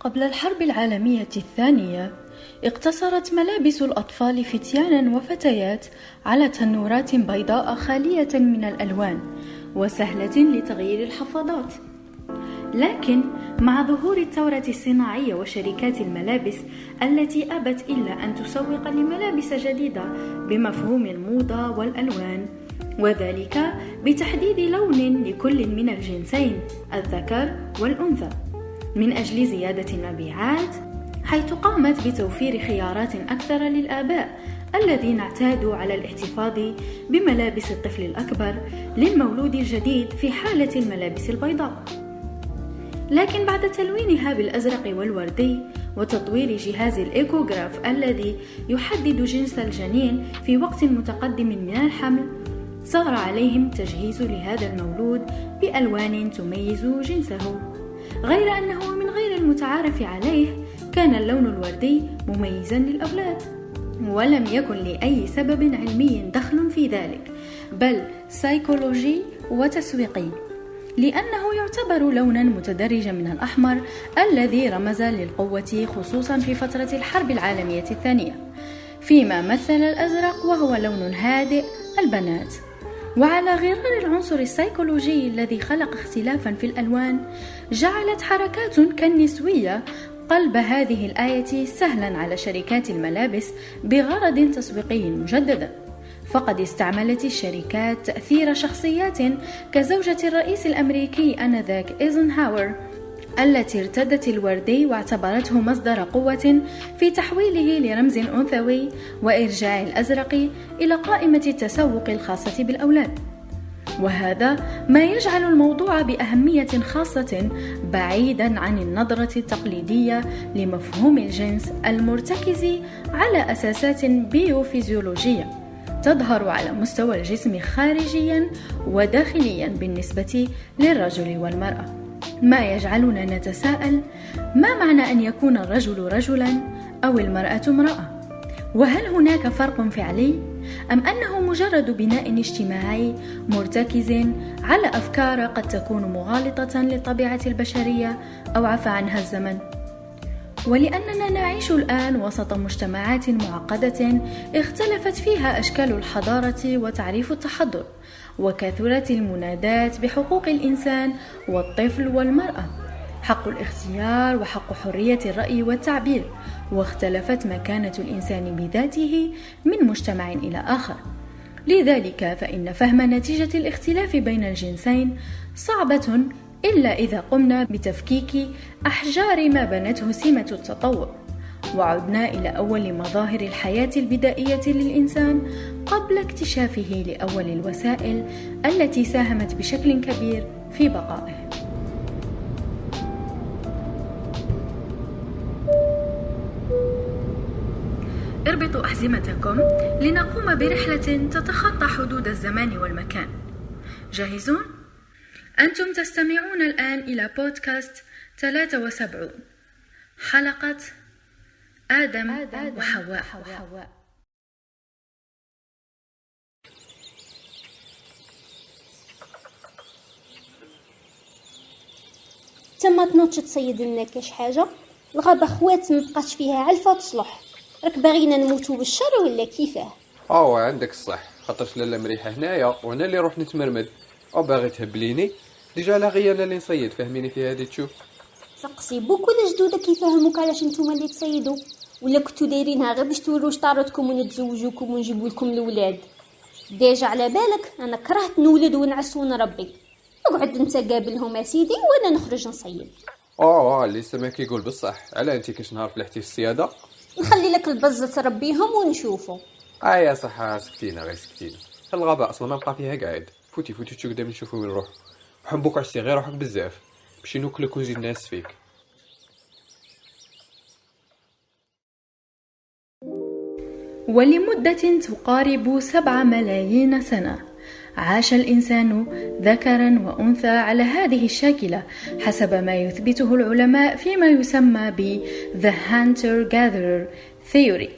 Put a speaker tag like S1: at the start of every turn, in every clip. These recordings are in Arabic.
S1: قبل الحرب العالمية الثانية اقتصرت ملابس الأطفال فتيانا وفتيات على تنورات بيضاء خالية من الألوان وسهلة لتغيير الحفاضات. لكن مع ظهور الثورة الصناعية وشركات الملابس التي أبت إلا أن تسوق لملابس جديدة بمفهوم الموضة والألوان، وذلك بتحديد لون لكل من الجنسين الذكر والأنثى من أجل زيادة المبيعات، حيث قامت بتوفير خيارات أكثر للآباء الذين اعتادوا على الاحتفاظ بملابس الطفل الأكبر للمولود الجديد في حالة الملابس البيضاء. لكن بعد تلوينها بالأزرق والوردي وتطوير جهاز الإيكوغراف الذي يحدد جنس الجنين في وقت متقدم من الحمل، صار عليهم تجهيز لهذا المولود بألوان تميز جنسه، غير أنه من غير المتعارف عليه كان اللون الوردي مميزا للأولاد، ولم يكن لأي سبب علمي دخل في ذلك، بل سيكولوجي وتسويقي، لأنه يعتبر لونا متدرجا من الأحمر الذي رمز للقوة خصوصا في فترة الحرب العالمية الثانية، فيما مثل الأزرق وهو لون هادئ البنات. وعلى غرار العنصر السيكولوجي الذي خلق اختلافا في الألوان، جعلت حركات كالنسوية قلب هذه الآية سهلا على شركات الملابس بغرض تسويقي مجددا. فقد استعملت الشركات تأثير شخصيات كزوجة الرئيس الأمريكي آنذاك إيزنهاور التي ارتدت الوردي واعتبرته مصدر قوة في تحويله لرمز أنثوي وإرجاع الأزرق إلى قائمة التسوق الخاصة بالأولاد. وهذا ما يجعل الموضوع بأهمية خاصة بعيدا عن النظرة التقليدية لمفهوم الجنس المرتكز على أساسات بيوفيزيولوجية تظهر على مستوى الجسم خارجيا وداخليا بالنسبة للرجل والمرأة، ما يجعلنا نتساءل: ما معنى أن يكون الرجل رجلا أو المرأة امرأة؟ وهل هناك فرق فعلي؟ أم أنه مجرد بناء اجتماعي مرتكز على أفكار قد تكون مغالطة للطبيعة البشرية أو عفى عنها الزمن؟ ولأننا نعيش الآن وسط مجتمعات معقدة اختلفت فيها أشكال الحضارة وتعريف التحضر، وكثرت المنادات بحقوق الإنسان والطفل والمرأة، حق الاختيار وحق حرية الرأي والتعبير، واختلفت مكانة الإنسان بذاته من مجتمع إلى آخر. لذلك فإن فهم نتيجة الاختلاف بين الجنسين صعبة إلا إذا قمنا بتفكيك أحجار ما بنته سمة التطور، وعدنا إلى أول مظاهر الحياة البدائية للإنسان قبل اكتشافه لأول الوسائل التي ساهمت بشكل كبير في بقائه. اربطوا أحزمتكم لنقوم برحلة تتخطى حدود الزمان والمكان. جاهزون؟ أنتم تستمعون الآن إلى بودكاست 73، حلقة آدم وحواء.
S2: تما تنوضش تصيد لنا كاش حاجة، الغابة خوات مبقاش فيها علفة تصلح، راك باغينا نموتوا بالشر ولا كيفاه؟
S3: عندك الصح، خاطرش لاله مريحه هنايا وانا اللي روح نتمرمد او باغي تهبليني ديجا لا غير انا اللي نصيد، فهميني في هذه. تشوف
S2: سقسي بوكو لجدودك كيفهموك علاش نتوما اللي تصيدوا، ولا كنتو دايرينها غير باش توروا شطارتكم ونتزوجوكم ونجيبوا لكم الاولاد؟ ديجا على بالك انا كرهت نولد ونعس ونربي، اقعد انت قابلهم يا سيدي وانا نخرج نصيد.
S3: اللي سماك يقول بصح. على انت كاش نهار فلحتي في الصياده
S2: نخلي لك البزه تربيهم ونشوفوا.
S3: يا صح، سكتينا غير سكتينا. الغابه اصلا ما بقى فيها قاعد. فوتي تشو قدام نشوفوا وين نروح. حبوك عشتي غير روحك بزاف باش نوكلك ونزيد ناس فيك.
S1: ولمدة تقارب 7 ملايين سنة عاش الإنسان ذكرا وأنثى على هذه الشاكلة حسب ما يثبته العلماء فيما يسمى ب The Hunter-Gatherer Theory،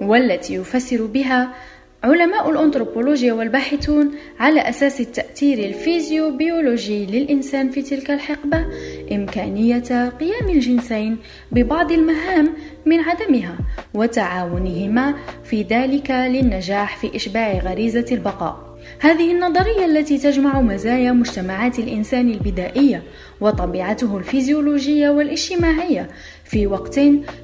S1: والتي يفسر بها علماء الأنثروبولوجيا والباحثون على أساس التأثير الفيزيوبيولوجي للإنسان في تلك الحقبة إمكانية قيام الجنسين ببعض المهام من عدمها وتعاونهما في ذلك للنجاح في إشباع غريزة البقاء. هذه النظرية التي تجمع مزايا مجتمعات الإنسان البدائية وطبيعته الفيزيولوجية والاجتماعية في وقت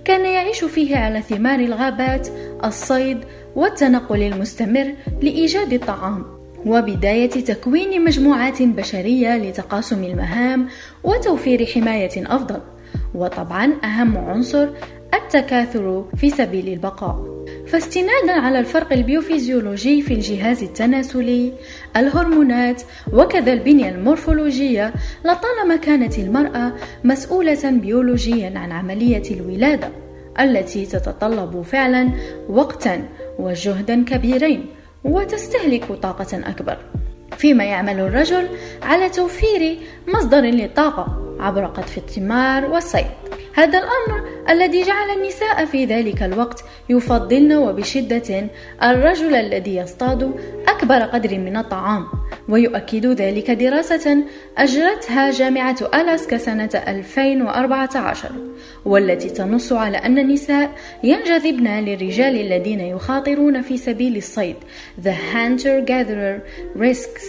S1: كان يعيش فيه على ثمار الغابات، الصيد والتنقل المستمر لإيجاد الطعام، وبداية تكوين مجموعات بشرية لتقاسم المهام وتوفير حماية أفضل، وطبعا أهم عنصر التكاثر في سبيل البقاء. فاستنادا على الفرق البيوفيزيولوجي في الجهاز التناسلي، الهرمونات وكذا البنية المورفولوجية، لطالما كانت المرأة مسؤولة بيولوجيا عن عملية الولادة التي تتطلب فعلا وقتا وجهدا كبيرين وتستهلك طاقة أكبر، فيما يعمل الرجل على توفير مصدر للطاقة عبر قطف الثمار والصيد. هذا الأمر الذي جعل النساء في ذلك الوقت يفضلن وبشدة الرجل الذي يصطاد أكبر قدر من الطعام، ويؤكد ذلك دراسة أجرتها جامعة ألاسكا سنة 2014، والتي تنص على أن النساء ينجذبن للرجال الذين يخاطرون في سبيل الصيد The Hunter-Gatherer Risks،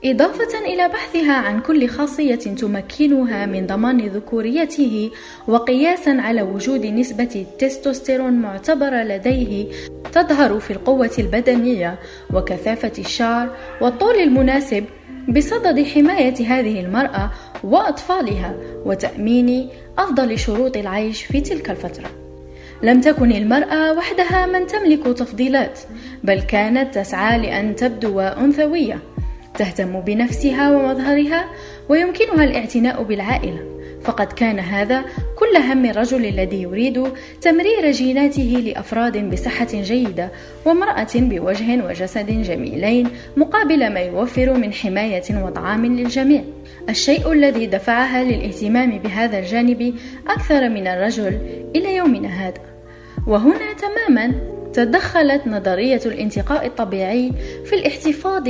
S1: إضافة إلى بحثها عن كل خاصية تمكنها من ضمان ذكوريته، وقياسا على وجود نسبة التستوستيرون معتبرة لديه تظهر في القوة البدنية وكثافة الشعر والطول المناسب، بصدد حماية هذه المرأة وأطفالها وتأمين أفضل شروط العيش في تلك الفترة. لم تكن المرأة وحدها من تملك تفضيلات، بل كانت تسعى لأن تبدو أنثوية، تهتم بنفسها ومظهرها، ويمكنها الاعتناء بالعائلة، فقد كان هذا كل هم الرجل الذي يريد تمرير جيناته لأفراد بصحة جيدة وامرأة بوجه وجسد جميلين مقابل ما يوفر من حماية وطعام للجميع، الشيء الذي دفعها للاهتمام بهذا الجانب أكثر من الرجل إلى يومنا هذا. وهنا تماما تدخلت نظرية الانتقاء الطبيعي في الاحتفاظ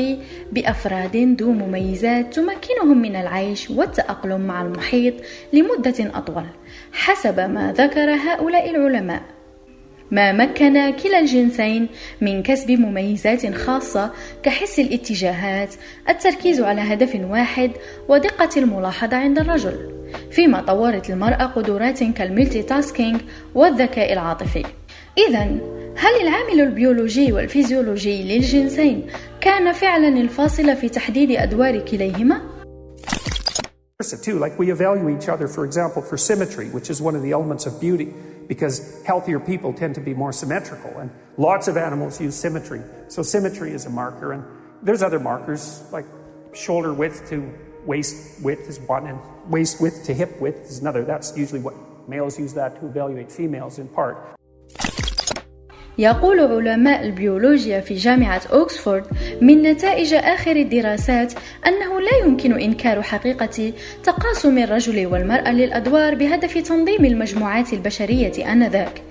S1: بأفراد ذو مميزات تمكنهم من العيش والتأقلم مع المحيط لمدة أطول، حسب ما ذكر هؤلاء العلماء، ما مكن كلا الجنسين من كسب مميزات خاصة كحس الاتجاهات، التركيز على هدف واحد، ودقة الملاحظة عند الرجل، فيما طورت المرأة قدرات كالملتي تاسكينج والذكاء العاطفي. إذن هل العامل البيولوجي والفيزيولوجي للجنسين كان فعلا الفاصل في تحديد أدوار كليهما؟
S4: Like we evaluate each other, for example, for symmetry, which is one of the elements of beauty, because healthier people tend to be more symmetrical, and lots of animals use symmetry. So symmetry is a marker, and there's other markers like shoulder width to waist width is one, and waist width to hip width is another. That's usually what males use that to evaluate females in part.
S1: يقول علماء البيولوجيا في جامعة أوكسفورد من نتائج آخر الدراسات أنه لا يمكن إنكار حقيقة تقاسم الرجل والمرأة للأدوار بهدف تنظيم المجموعات البشرية آنذاك،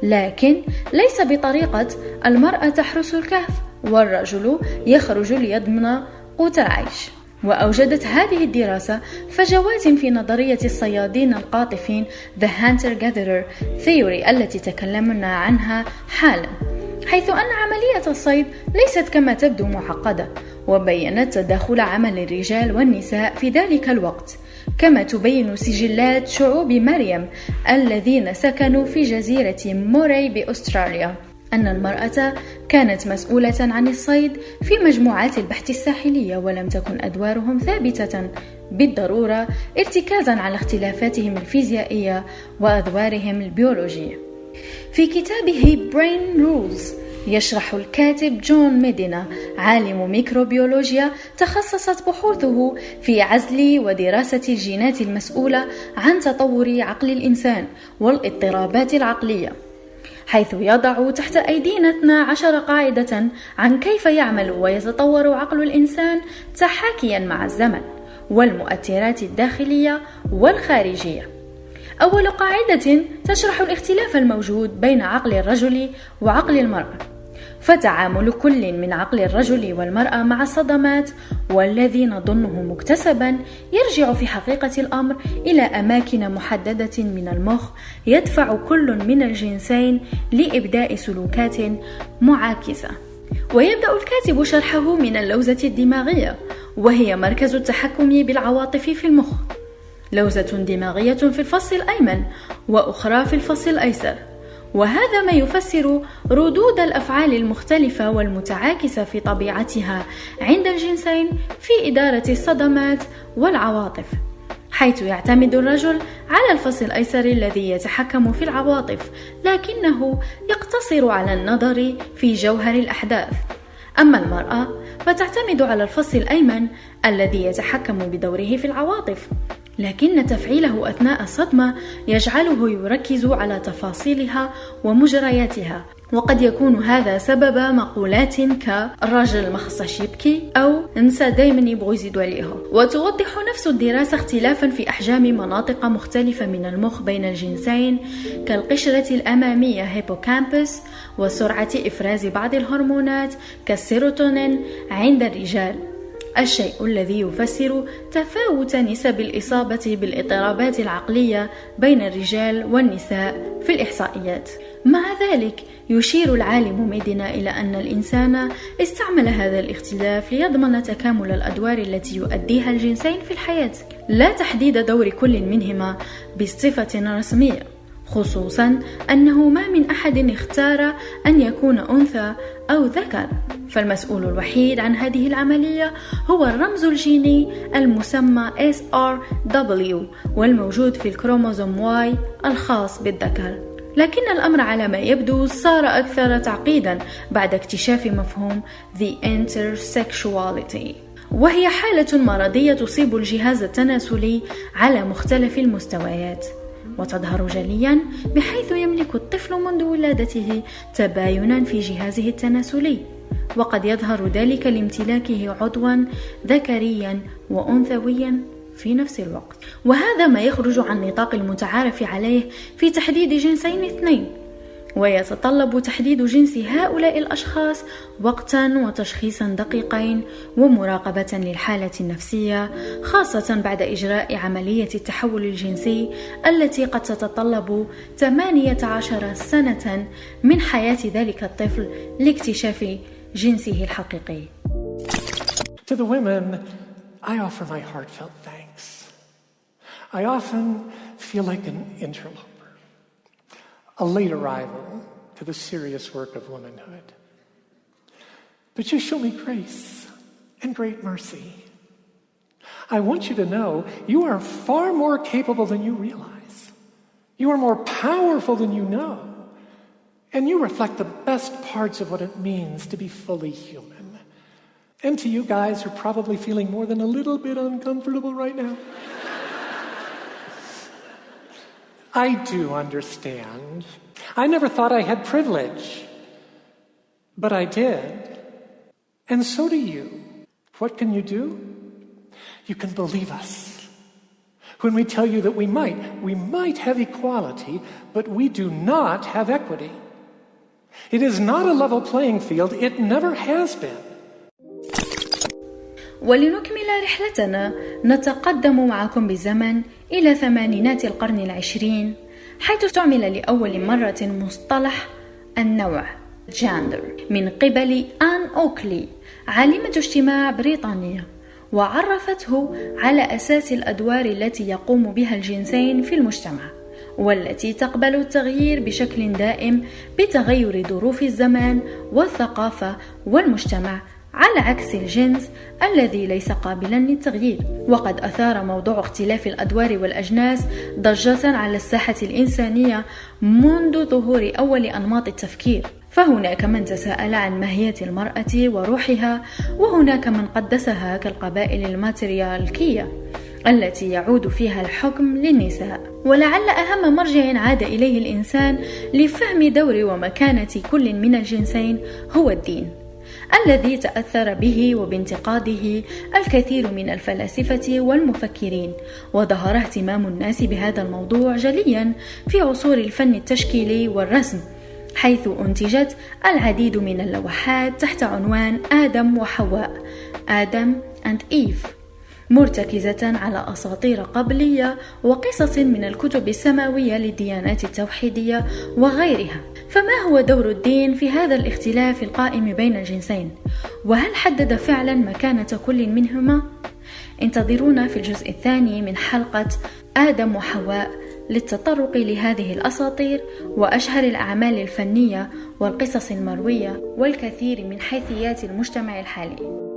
S1: لكن ليس بطريقة المرأة تحرس الكهف والرجل يخرج ليضمن قوت العيش. وأوجدت هذه الدراسة فجوات في نظرية الصيادين القاطفين The Hunter-Gatherer Theory التي تكلمنا عنها حالا، حيث أن عملية الصيد ليست كما تبدو معقدة، وبينت تداخل عمل الرجال والنساء في ذلك الوقت، كما تبين سجلات شعوب مريم الذين سكنوا في جزيرة موري بأستراليا أن المرأة كانت مسؤولة عن الصيد في مجموعات البحث الساحلية، ولم تكن أدوارهم ثابتة بالضرورة ارتكازا على اختلافاتهم الفيزيائية وأدوارهم البيولوجية. في كتابه Brain Rules يشرح الكاتب جون ميدينا، عالم ميكروبيولوجيا تخصصت بحوثه في عزل ودراسة الجينات المسؤولة عن تطور عقل الإنسان والاضطرابات العقلية، حيث يضع تحت أيدينا 12 قاعدة عن كيف يعمل ويتطور عقل الإنسان تحاكيا مع الزمن والمؤثرات الداخلية والخارجية. أول قاعدة تشرح الاختلاف الموجود بين عقل الرجل وعقل المرأة، فتعامل كل من عقل الرجل والمرأة مع الصدمات والذي نظنه مكتسبا يرجع في حقيقة الأمر إلى أماكن محددة من المخ يدفع كل من الجنسين لإبداء سلوكات معاكسة. ويبدأ الكاتب شرحه من اللوزة الدماغية، وهي مركز التحكم بالعواطف في المخ. لوزة دماغية في الفص الأيمن وأخرى في الفص الأيسر، وهذا ما يفسر ردود الأفعال المختلفة والمتعاكسة في طبيعتها عند الجنسين في إدارة الصدمات والعواطف، حيث يعتمد الرجل على الفص الأيسر الذي يتحكم في العواطف، لكنه يقتصر على النظر في جوهر الأحداث. أما المرأة فتعتمد على الفص الأيمن الذي يتحكم بدوره في العواطف، لكن تفعيله أثناء الصدمة يجعله يركز على تفاصيلها ومجرياتها، وقد يكون هذا سبب مقولات كالراجل ما خصش يبكي أو انسى دايما يبغوا يزيدوا عليها. وتوضح نفس الدراسة اختلافا في أحجام مناطق مختلفة من المخ بين الجنسين كالقشرة الأمامية هيبوكامبس وسرعة إفراز بعض الهرمونات كالسيروتونين عند الرجال، الشيء الذي يفسر تفاوت نسب الإصابة بالاضطرابات العقلية بين الرجال والنساء في الإحصائيات. مع ذلك يشير العالم ميدينا إلى أن الإنسان استعمل هذا الاختلاف ليضمن تكامل الأدوار التي يؤديها الجنسين في الحياة، لا تحديد دور كل منهما بصفة رسمية، خصوصا أنه ما من أحد اختار أن يكون أنثى أو ذكر، فالمسؤول الوحيد عن هذه العملية هو الرمز الجيني المسمى SRW والموجود في الكروموزوم Y الخاص بالذكر. لكن الأمر على ما يبدو صار أكثر تعقيدا بعد اكتشاف مفهوم The Intersexuality، وهي حالة مرضية تصيب الجهاز التناسلي على مختلف المستويات، وتظهر جليا بحيث يملك الطفل منذ ولادته تباينا في جهازه التناسلي، وقد يظهر ذلك لامتلاكه عضوا ذكريا وأنثويا في نفس الوقت، وهذا ما يخرج عن نطاق المتعارف عليه في تحديد جنسين اثنين، ويتطلب تحديد جنس هؤلاء الأشخاص وقتا وتشخيصا دقيقين ومراقبة للحالة النفسية، خاصة بعد إجراء عملية التحول الجنسي التي قد تتطلب 18 سنة من حياة ذلك الطفل لاكتشاف جنسه الحقيقي.
S5: To the women, I offer my heartfelt thanks. I often feel like an interloper, a late arrival to the serious work of womanhood. But you show me grace and great mercy. I want you to know you are far more capable than you realize. You are more powerful than you know. And you reflect the best parts of what it means to be fully human. And to you guys who are probably feeling more than a little bit uncomfortable right now, I do understand. I never thought I had privilege, but I did. And so do you. What can you do? You can believe us. When we tell you that we might have equality, but we do not have equity. It is not a level playing field. It never has been.
S1: ولنكمل رحلتنا نتقدم معكم بالزمن إلى ثمانينات القرن العشرين، حيث استعمل لأول مرة مصطلح النوع gender من قبل آن أوكلي، عالمة اجتماع بريطانية، وعرفته على أساس الأدوار التي يقوم بها الجنسين في المجتمع، والتي تقبل التغيير بشكل دائم بتغير ظروف الزمان والثقافة والمجتمع، على عكس الجنس الذي ليس قابلا للتغيير. وقد أثار موضوع اختلاف الأدوار والأجناس ضجة على الساحة الإنسانية منذ ظهور أول أنماط التفكير، فهناك من تساءل عن ماهية المرأة وروحها، وهناك من قدسها كالقبائل الماتريالكية التي يعود فيها الحكم للنساء. ولعل أهم مرجع عاد إليه الإنسان لفهم دور ومكانة كل من الجنسين هو الدين، الذي تأثر به وبانتقاده الكثير من الفلاسفة والمفكرين، وظهر اهتمام الناس بهذا الموضوع جليا في عصور الفن التشكيلي والرسم، حيث أنتجت العديد من اللوحات تحت عنوان آدم وحواء آدم and Eve، مرتكزة على أساطير قبلية وقصص من الكتب السماوية للديانات التوحيدية وغيرها. فما هو دور الدين في هذا الاختلاف القائم بين الجنسين؟ وهل حدد فعلا مكانة كل منهما؟ انتظرونا في الجزء الثاني من حلقة آدم وحواء للتطرق لهذه الأساطير وأشهر الأعمال الفنية والقصص المروية والكثير من حيثيات المجتمع الحالي.